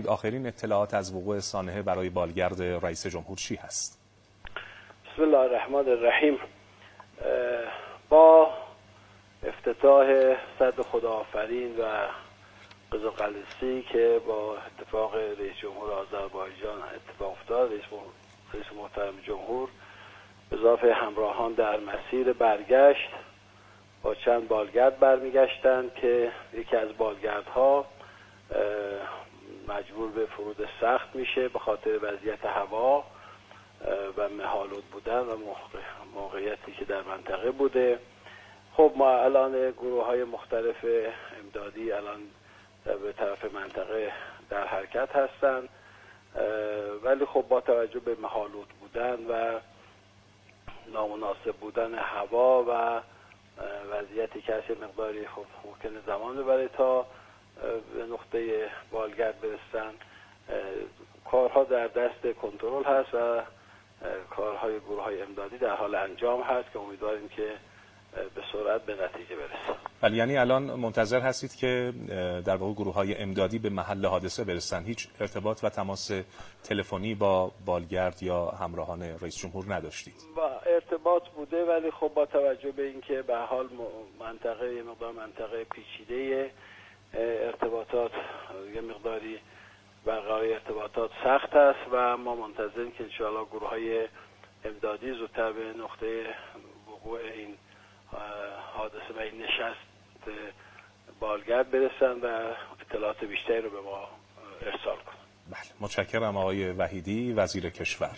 بفرمایید آخرین اطلاعات از وقوع سانحه برای بالگرد رئیس جمهور چی هست؟ بسم الله الرحمن الرحیم. با افتتاح صدر خداآفرین و قزاقلیسی که با اتفاق رئیس جمهور آذربایجان اتفاق افتاد، رئیس محترم جمهور به اضافه همراهان در مسیر برگشت با چند بالگرد برمیگشتند که یکی از بالگردها مجبور به فرود سخت میشه به خاطر وضعیت هوا و مه‌آلود بودن و موقعیتی که در منطقه بوده. خب ما الان گروه‌های مختلف امدادی الان به طرف منطقه در حرکت هستند، ولی خب با توجه به مه‌آلود بودن و نامناسب بودن هوا و وضعیتی که هست مقداری خب ممکنه زمان ببره تا به نقطه بالگرد برسن. کارها در دست کنترل هست و کارهای گروه‌های امدادی در حال انجام هست که امیدواریم که به سرعت به نتیجه برسه. ولی یعنی الان منتظر هستید که در واقع گروه‌های امدادی به محل حادثه برسن؟ هیچ ارتباط و تماس تلفنی با بالگرد یا همراهان رئیس جمهور نداشتید؟ با ارتباط بوده، ولی خب با توجه به اینکه به حال منطقه مقدار منطقه پیچیده، ارتباطات یه مقداری برقراری ارتباطات سخت است و ما منتظریم که انشاءالله گروه‌های امدادی زودتر به نقطه وقوع این حادثه و این نشست بالگرد برسن و اطلاعات بیشتری رو به ما ارسال کنن. بله، متشکرم آقای وحیدی، وزیر کشور.